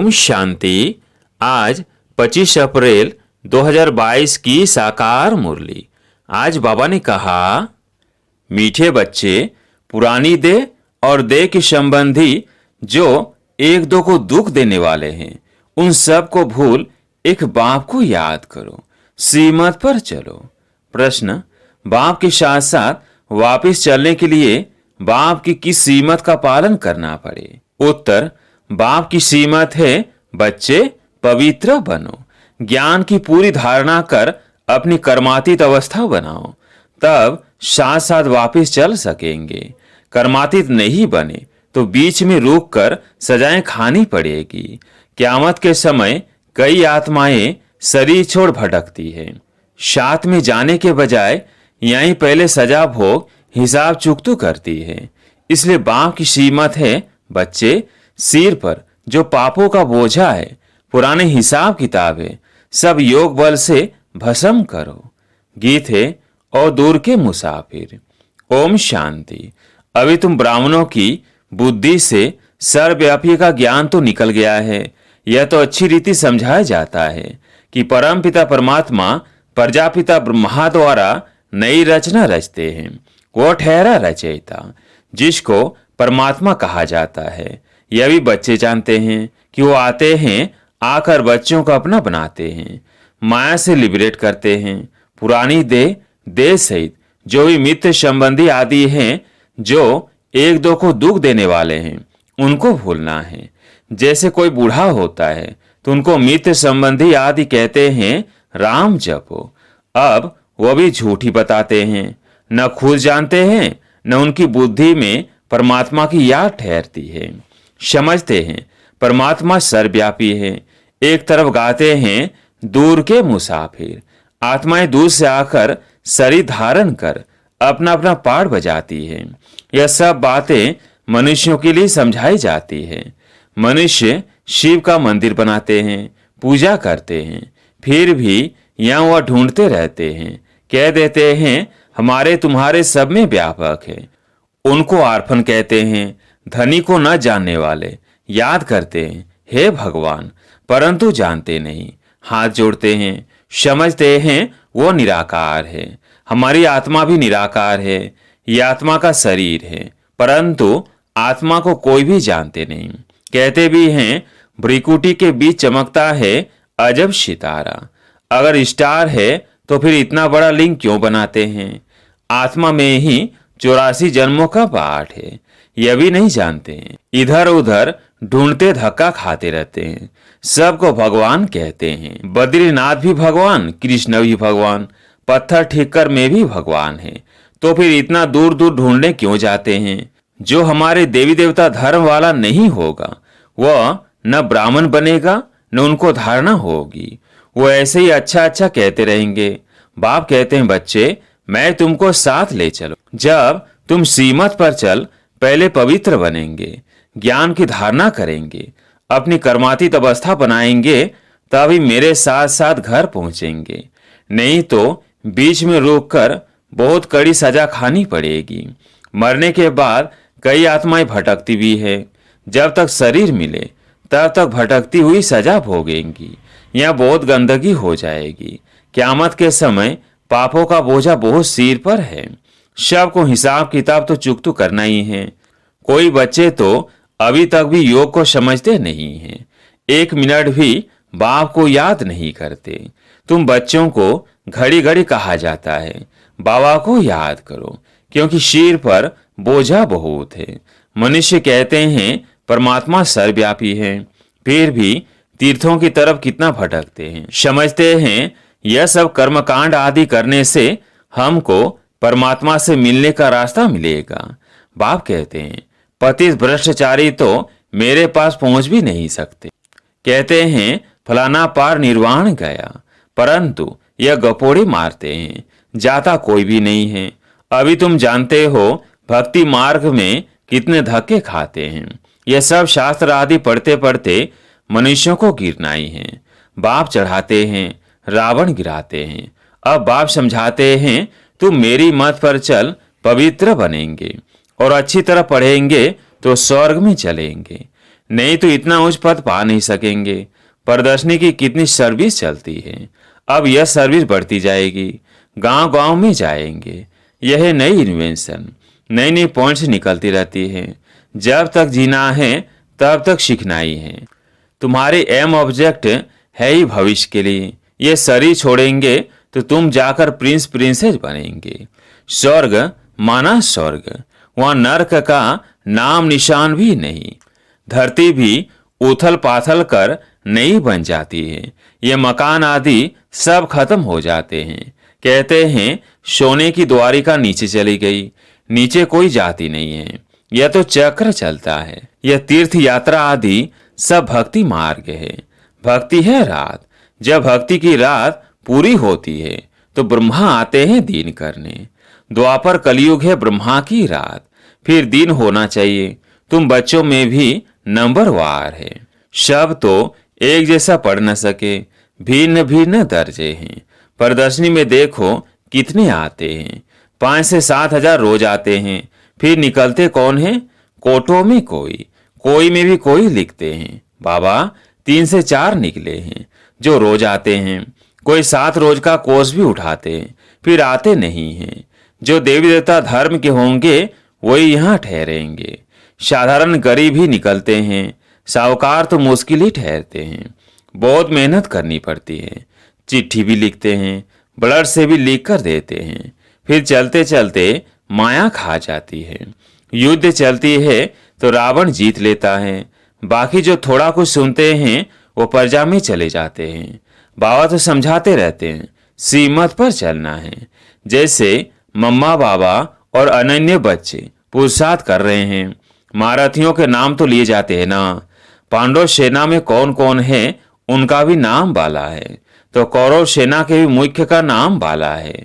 ओम शांति। आज 25 अप्रैल 2022 की साकार मुरली। आज बाबा ने कहा, मीठे बच्चे, पुरानी देह और देह के संबंधी जो एक दो को दुख देने वाले हैं, उन सब को भूल एक बाप को याद करो, श्रीमत पर चलो। प्रश्न, बाप के साथ साथ वापस चलने के लिए बाप की किस श्रीमत का पालन करना पड़े? उत्तर, बाप की श्रीमत है, बच्चे पवित्र बनो, ज्ञान की पूरी धारणा कर अपनी कर्मातीत अवस्था बनाओ, तब साथ साथ वापस चल सकेंगे। कर्मातीत नहीं बने तो बीच में रुक कर सजाएं खानी पड़ेगी। क़यामत के समय कई आत्माएं शरीर छोड़ भटकती है। साथ में जाने के बजाय यहीं पहले सजा भोग हिसाब चुकतू करती है। इसलिए बाप की श्रीमत है, बच्चे सिर पर जो पापों का बोझा है, पुराने हिसाब किताब है, सब योग बल से भस्म करो। गीत है, और दूर के मुसाफिर। ओम शांति। अभी तुम ब्राह्मणों की बुद्धि से सर्वव्यापी का ज्ञान तो निकल गया है। यह तो अच्छी रीति समझाया जाता है कि परम पिता परमात्मा प्रजापिता ब्रह्मा द्वारा नई रचना रचते हैं। वो ठहरा रचयिता, जिसको परमात्मा कहा जाता है। यह भी बच्चे जानते हैं कि वो आते हैं, आकर बच्चों को अपना बनाते हैं, माया से लिबरेट करते हैं। पुरानी देह सहित जो भी मित्र संबंधी आदि हैं, जो एक दो को दुख देने वाले हैं, उनको भूलना है। जैसे कोई बूढ़ा होता है तो उनको मित्र संबंधी आदि कहते हैं, राम जपो। अब वो भी झूठी बताते हैं, न खुद जानते हैं, न उनकी बुद्धि में परमात्मा की याद ठहरती है। समझते हैं परमात्मा सर्वव्यापी है। एक तरफ गाते हैं, दूर के मुसाफिर। आत्माएं दूर से आकर शरीर धारण कर अपना अपना पाठ बजाती है। यह सब बातें मनुष्यों के लिए समझाई जाती है। मनुष्य शिव का मंदिर बनाते हैं, पूजा करते हैं, फिर भी यहाँ वह ढूंढते रहते हैं। कह देते हैं, हमारे तुम्हारे सब में व्यापक है। उनको आर्फन कहते हैं, धनी को न जानने वाले। याद करते हैं, हे भगवान, परंतु जानते नहीं। हाथ जोड़ते हैं, समझते हैं वो निराकार है। हमारी आत्मा भी निराकार है। ये आत्मा का शरीर है, परंतु आत्मा को कोई भी जानते नहीं। कहते भी हैं, भ्रिकुटी के बीच चमकता है अजब सितारा। अगर स्टार है तो फिर इतना बड़ा लिंग क्यों बनाते हैं? आत्मा में ही 84 जन्मों का पाठ है। यह भी नहीं जानते हैं। इधर उधर ढूंढते धक्का खाते रहते हैं। सबको भगवान कहते हैं। बद्रीनाथ भी भगवान, कृष्ण भी भगवान, पत्थर ठिक्कर में भी भगवान है। तो फिर इतना दूर दूर ढूंढने क्यों जाते हैं? जो हमारे देवी देवता धर्म वाला नहीं होगा, वह न ब्राह्मण बनेगा, न उनको धारणा होगी। वो ऐसे ही अच्छा अच्छा कहते रहेंगे। बाप कहते हैं, बच्चे मैं तुमको साथ ले चलो। जब तुम श्रीमत पर चल, पहले पवित्र बनेंगे, ज्ञान की धारणा करेंगे, अपनी कर्मातीत अवस्था बनाएंगे, तभी मेरे साथ साथ घर पहुंचेंगे। नहीं तो बीच में रोककर बहुत कड़ी सजा खानी पड़ेगी। मरने के बाद कई आत्माएं भटकती भी है। जब तक शरीर मिले तब तक भटकती हुई सजा भोगेंगी। यहाँ बहुत गंदगी हो जाएगी। क़यामत के समय पापों का बोझा बहुत सिर पर है। सबको हिसाब किताब तो चुकतू करना ही है। कोई बच्चे तो अभी तक भी योग को समझते नहीं हैं। एक मिनट भी बाप को याद नहीं करते। तुम बच्चों को घड़ी घड़ी कहा जाता है, बाबा को याद करो, क्योंकि सिर पर बोझा बहुत है। मनुष्य कहते हैं परमात्मा सर्वव्यापी है, फिर भी तीर्थों की तरफ कितना भटकते हैं। समझते हैं यह सब कर्मकांड आदि करने से हमको परमात्मा से मिलने का रास्ता मिलेगा। बाप कहते हैं, पतित भ्रष्टाचारी तो मेरे पास पहुंच भी नहीं सकते। कहते हैं फलाना पार निर्वाण गया, परंतु यह गपोड़े मारते हैं, जाता कोई भी नहीं है। अभी तुम जानते हो भक्ति मार्ग में कितने धक्के खाते हैं। यह सब शास्त्र आदि पढ़ते पढ़ते मनुष्यों को गिरना ही है। बाप चढ़ाते हैं, रावण गिराते हैं। अब बाप समझाते हैं, तुम मेरी मत पर चल, पवित्र बनेंगे और अच्छी तरह पढ़ेंगे तो स्वर्ग में चलेंगे। नहीं तो इतना उच्च पद पा नहीं सकेंगे। प्रदर्शनी की कितनी सर्विस चलती है, अब यह सर्विस बढ़ती जाएगी, गांव गांव में जाएंगे। यह है नई इन्वेंशन, नई नई पॉइंट्स निकलती रहती है। जब तक जीना है तब तक सीखना ही है। तुम्हारे एम ऑब्जेक्ट है ही भविष्य के लिए। ये शरीर छोड़ेंगे तो तुम जाकर प्रिंस प्रिंसेस बनेंगे। स्वर्ग माना स्वर्ग, वहां नर्क का नाम निशान भी नहीं। धरती भी उथल पाथल कर नई बन जाती है। ये मकान आदि सब खत्म हो जाते हैं। कहते हैं सोने की द्वारिका नीचे चली गई, नीचे कोई जाती नहीं है। यह तो चक्र चलता है। यह तीर्थ यात्रा आदि सब भक्ति मार्ग है। भक्ति है रात। जब भक्ति की रात पूरी होती है तो ब्रह्मा आते हैं दिन करने। द्वापर कलयुग है ब्रह्मा की रात, फिर दिन होना चाहिए। तुम बच्चों में भी नंबर वार है। सब तो एक जैसा पढ़ न सके, भिन्न भिन्न दर्जे हैं। प्रदर्शनी में देखो कितने आते हैं, 5 से 7 हजार रोज आते हैं। फिर निकलते कौन है? कोटों में कोई में भी कोई लिखते हैं। बाबा 3 से 4 निकले हैं जो रोज आते हैं। कोई 7 रोज का कोर्स भी उठाते हैं, फिर आते नहीं हैं। जो देवी देवता धर्म के होंगे वही यहाँ ठहरेंगे। साधारण गरीब ही निकलते हैं, साहूकार तो मुश्किल ही ठहरते हैं। बहुत मेहनत करनी पड़ती है। चिट्ठी भी लिखते हैं, ब्लड से भी लिख कर देते हैं। फिर चलते चलते माया खा जाती है। युद्ध चलती है तो रावण जीत लेता है। बाकी जो थोड़ा कुछ सुनते हैं वो प्रजा में चले जाते हैं। बाबा तो समझाते रहते हैं सीमत पर चलना है। जैसे मम्मा बाबा और अनन्य बच्चे पुरुषार्थ कर रहे हैं। महारथियों के नाम तो लिए जाते हैं ना। पांडव सेना में कौन कौन है उनका भी नाम बाला है, तो कौरव सेना के भी मुख्य का नाम बाला है।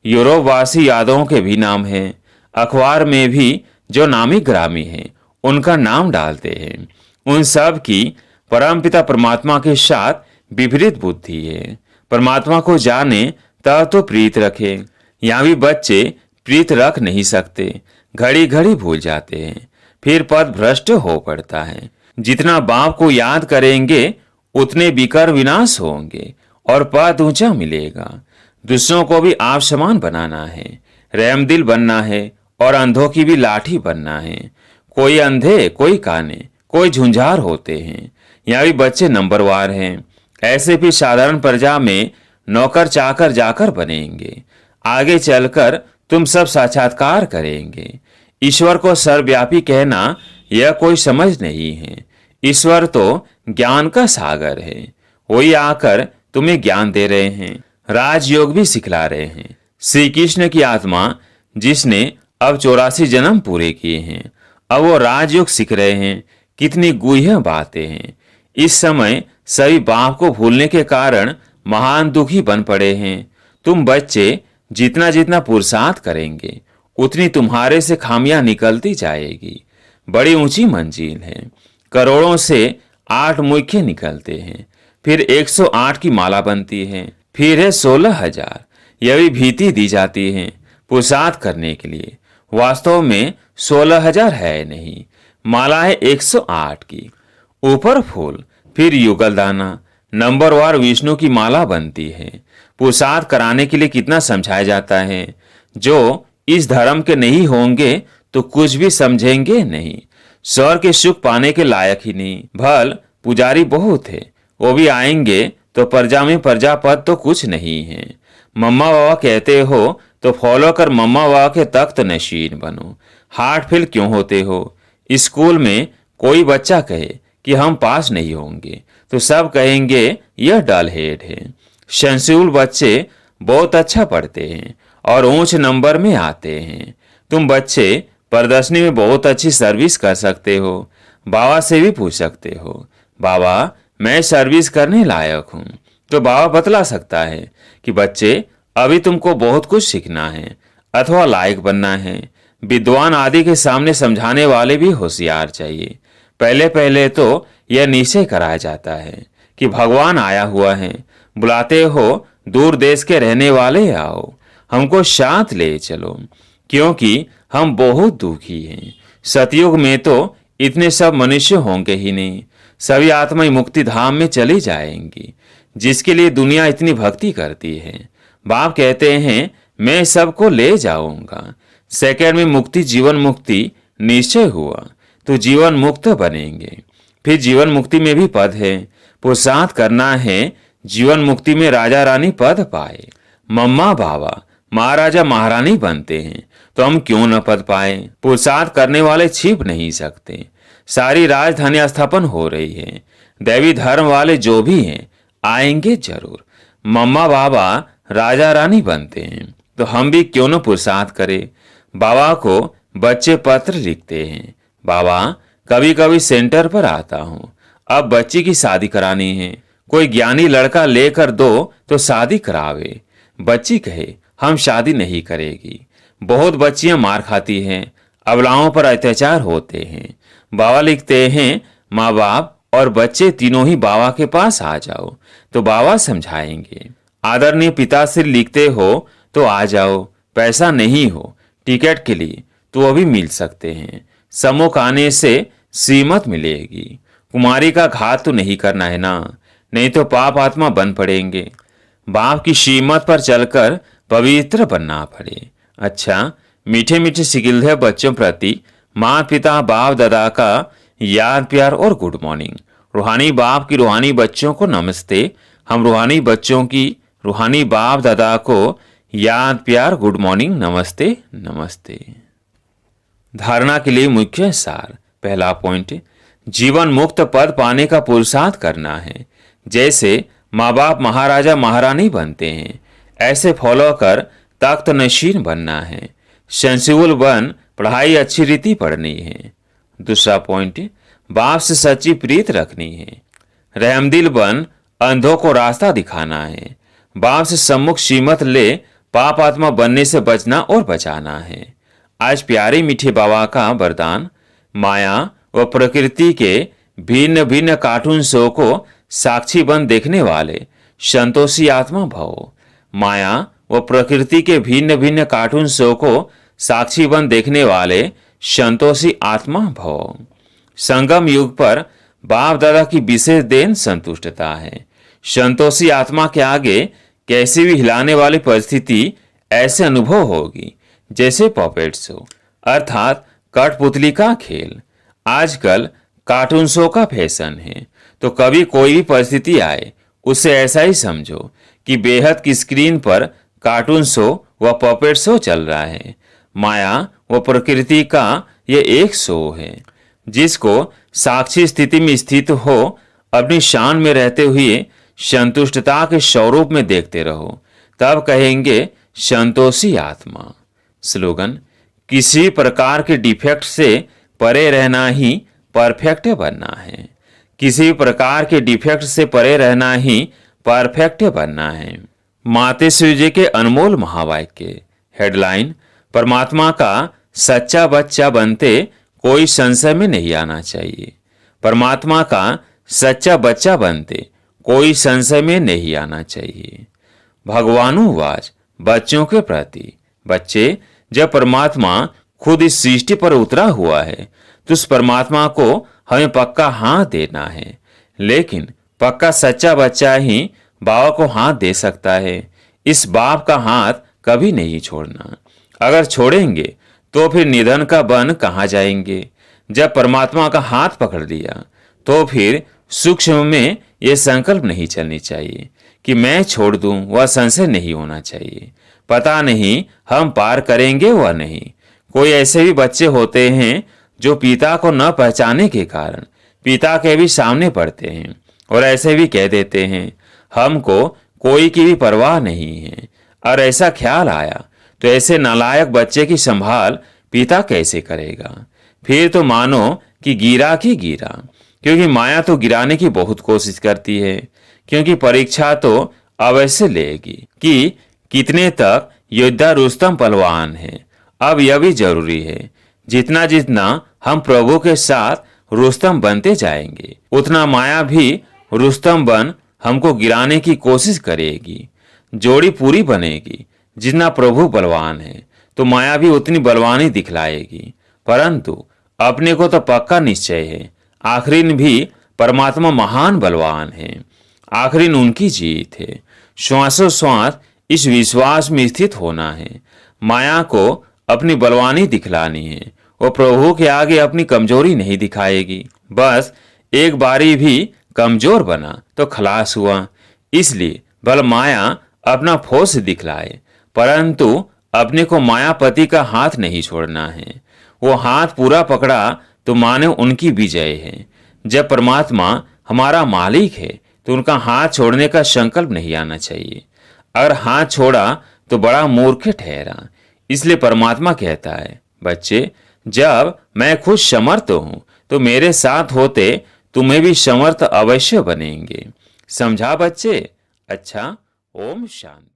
यूरोपवासी यादवों के भी नाम है। अखबार में भी जो नामी ग्रामी है उनका नाम डालते हैं। उन सब की परमपिता परमात्मा के साथ विपरीत बुद्धि है। परमात्मा को जाने तब तो प्रीत रखे। यहाँ भी बच्चे प्रीत रख नहीं सकते, घड़ी घड़ी भूल जाते हैं। फिर पद भ्रष्ट हो पड़ता है। जितना बाप को याद करेंगे उतने विकर विनाश होंगे और पद ऊंचा मिलेगा। दूसरों को भी आप समान बनाना है, रहमदिल बनना है और अंधों की भी लाठी बनना है। कोई अंधे, कोई काने, कोई झुंझार होते हैं। यहाँ भी बच्चे नंबरवार हैं। ऐसे भी साधारण प्रजा में नौकर चाकर जाकर बनेंगे। आगे चलकर तुम सब साक्षात्कार करेंगे। ईश्वर को सर्वव्यापी कहना यह कोई समझ नहीं है। ईश्वर तो ज्ञान का सागर है। वही आकर तुम्हें ज्ञान दे रहे हैं, राजयोग भी सिखला रहे हैं। श्री कृष्ण की आत्मा जिसने अब 84 जन्म पूरे किए हैं, अब वो राजयोग सीख रहे हैं। कितनी गुह्य बातें हैं। इस समय सभी बाप को भूलने के कारण महान दुखी बन पड़े हैं। तुम बच्चे जितना जितना पुरुषार्थ करेंगे उतनी तुम्हारे से खामियां निकलती जाएगी। बड़ी ऊंची मंजिल है। करोड़ों से 8 मुख्य निकलते हैं, फिर 108 की माला बनती है, फिर है 16,000। यह भी भीति दी जाती है पुरुषार्थ करने के लिए। वास्तव में 16,000 है नहीं, माला है 108 की। ऊपर फूल, फिर युगल दाना, नंबरवार विष्णु की माला बनती है। पुरुषार्थ कराने के लिए कितना समझाया जाता है। जो इस धर्म के नहीं होंगे तो कुछ भी समझेंगे नहीं। स्वर्ग के सुख पाने के लायक ही नहीं। भल पुजारी बहुत है, वो भी आएंगे तो प्रजा में प्रजापद तो कुछ नहीं है। मम्मा बाबा कहते हो तो फॉलो कर मम्मा बाबा के तख्त नशीन बनो। हार्ट फेल क्यों होते हो? स्कूल में कोई बच्चा कहे कि हम पास नहीं होंगे तो सब कहेंगे यह डल हेड है। सेंसिबल बच्चे बहुत अच्छा पढ़ते हैं और ऊंच नंबर में आते हैं। तुम बच्चे प्रदर्शनी में बहुत अच्छी सर्विस कर सकते हो। बाबा से भी पूछ सकते हो, बाबा मैं सर्विस करने लायक हूँ। तो बाबा बतला सकता है कि बच्चे अभी तुमको बहुत कुछ सीखना है अथवा लायक बनना है। विद्वान आदि के सामने समझाने वाले भी होशियार चाहिए। पहले पहले तो यह निश्चय कराया जाता है कि भगवान आया हुआ है, बुलाते हो दूर देश के रहने वाले आओ, हमको साथ ले चलो, क्योंकि हम बहुत दुखी हैं। सतयुग में तो इतने सब मनुष्य होंगे ही नहीं, सभी आत्माएं मुक्ति धाम में चली जाएंगी, जिसके लिए दुनिया इतनी भक्ति करती है। बाप कहते हैं मैं सबको ले जाऊंगा। सेकंड में मुक्ति जीवन मुक्ति निश्चय हुआ तो जीवन मुक्त बनेंगे। फिर जीवन मुक्ति में भी पद है, पुरुषार्थ करना है जीवन मुक्ति में राजा रानी पद पाए। मम्मा बाबा महाराजा महारानी बनते हैं तो हम क्यों न पद पाए। पुरुषार्थ करने वाले छिप नहीं सकते। सारी राजधानी स्थापन हो रही है, दैवी धर्म वाले जो भी हैं आएंगे जरूर। मम्मा बाबा राजा रानी बनते हैं तो हम भी क्यों न पुरुषार्थ करें। बाबा को बच्चे पत्र लिखते हैं, बाबा कभी कभी सेंटर पर आता हूँ, अब बच्ची की शादी करानी है, कोई ज्ञानी लड़का लेकर दो तो शादी करावे। बच्ची कहे हम शादी नहीं करेगी। बहुत बच्चियां मार खाती हैं, अबलाओं पर अत्याचार होते हैं। बाबा लिखते हैं माँ बाप और बच्चे तीनों ही बाबा के पास आ जाओ तो बाबा समझाएंगे। आदरणीय पिताश्री लिखते हो तो आ जाओ, पैसा नहीं हो टिकट के लिए तो वो भी मिल सकते हैं। सम्मुख आने से श्रीमत मिलेगी। कुमारी का घात तो नहीं करना है ना, नहीं तो पाप आत्मा बन पड़ेंगे। बाप की श्रीमत पर चलकर पवित्र बनना पड़े। अच्छा, मीठे मीठे सिकिल्दे बच्चों प्रति माँ पिता बाप दादा का याद प्यार और गुड मॉर्निंग। रूहानी बाप की रूहानी बच्चों को नमस्ते। हम रूहानी बच्चों की रूहानी बाप दादा को याद प्यार गुड मॉर्निंग नमस्ते नमस्ते। धारणा के लिए मुख्य सार। पहला पॉइंट, जीवन मुक्त पद पाने का पुरुषार्थ करना है। जैसे माँ बाप महाराजा महारानी बनते हैं, ऐसे फॉलो कर तख्त नशीन बनना है। सेंसिबल बन पढ़ाई अच्छी रीति पढ़नी है। दूसरा पॉइंट, बाप से सच्ची प्रीत रखनी है। रहमदिल बन अंधों को रास्ता दिखाना है। बाप से सम्मुख श्रीमत ले पाप आत्मा बनने से बचना और बचाना है। आज प्यारे मीठे बाबा का वरदान, माया व प्रकृति के भिन्न भिन्न कार्टून शो को साक्षी बन देखने वाले संतोषी आत्मा भव। माया व प्रकृति के भिन्न भिन्न कार्टून शो को साक्षी बन देखने वाले संतोषी आत्मा भव। संगम युग पर बाप दादा की विशेष देन संतुष्टता है। संतोषी आत्मा के आगे कैसी भी हिलाने वाली परिस्थिति ऐसे अनुभव होगी जैसे पॉपेट शो, अर्थात कठपुतली का खेल। आजकल कार्टून शो का फैशन है, तो कभी कोई भी परिस्थिति आए उसे ऐसा ही समझो कि बेहद की स्क्रीन पर कार्टून शो व पॉपेट शो चल रहा है। माया व प्रकृति का ये एक शो है जिसको साक्षी स्थिति में स्थित हो अपनी शान में रहते हुए संतुष्टता के स्वरूप में देखते रहो, तब कहेंगे संतोषी आत्मा। स्लोगन, किसी प्रकार के डिफेक्ट से परे रहना ही परफेक्ट बनना है। किसी प्रकार के डिफेक्ट से परे रहना ही परफेक्ट बनना है। मातेश्वरी जी के अनमोल महावाक्य। हेडलाइन, परमात्मा का सच्चा बच्चा बनते कोई संशय में नहीं आना चाहिए। परमात्मा का सच्चा बच्चा बनते कोई संशय में नहीं आना चाहिए। भगवानुवाच बच्चों के प्रति। बच्चे, जब परमात्मा खुद इस सृष्टि पर उतरा हुआ है तो उस परमात्मा को हमें पक्का हाथ देना है। लेकिन पक्का सच्चा बच्चा ही बाबा को हाथ दे सकता है। इस बाप का हाथ कभी नहीं छोड़ना। अगर छोड़ेंगे तो फिर निधन का बन कहाँ जाएंगे। जब परमात्मा का हाथ पकड़ लिया तो फिर सूक्ष्म में ये संकल्प नहीं चलनी चाहिए कि मैं छोड़ दूं, वह संशय नहीं होना चाहिए। पता नहीं हम पार करेंगे व नहीं। कोई ऐसे भी बच्चे होते हैं जो पिता को न पहचाने के कारण पिता के भी सामने पड़ते हैं और ऐसे भी कह देते हैं हमको कोई की भी परवाह नहीं है। और ऐसा ख्याल आया तो ऐसे नालायक बच्चे की संभाल पिता कैसे करेगा। फिर तो मानो कि गिरा की गिरा, क्योंकि माया तो गिराने की बहुत कोशिश करती है। क्योंकि परीक्षा तो अवश्य लेगी कि कितने तक योद्धा रुस्तम पहलवान है। अब यह भी जरूरी है जितना जितना हम प्रभु के साथ रुस्तम बनते जाएंगे उतना माया भी रुस्तम बन हमको गिराने की कोशिश करेगी। जोड़ी पूरी बनेगी। जितना प्रभु बलवान है तो माया भी उतनी बलवानी दिखलाएगी। परंतु अपने को तो पक्का निश्चय है, आखिरीन भी परमात्मा महान बलवान है, आखिरीन उनकी जीत है। श्वासों श्वास इस विश्वास में स्थित होना है। माया को अपनी बलवानी दिखलानी है। वो प्रभु के आगे अपनी कमजोरी नहीं दिखाएगी। बस एक बारी भी कमजोर बना तो खलास हुआ। इसलिए भल माया अपना फोर्स दिखलाए, परंतु अपने को मायापति का हाथ नहीं छोड़ना है। वो हाथ पूरा पकड़ा तो माने उनकी विजय है। जब परमात्मा हमारा मालिक है तो उनका हाथ छोड़ने का संकल्प नहीं आना चाहिए। अगर हाथ छोड़ा तो बड़ा मूर्ख ठहरा। इसलिए परमात्मा कहता है, बच्चे, जब मैं खुद समर्थ हूं तो मेरे साथ होते तुम्हें भी समर्थ अवश्य बनेंगे। समझा बच्चे? अच्छा, ओम शांति।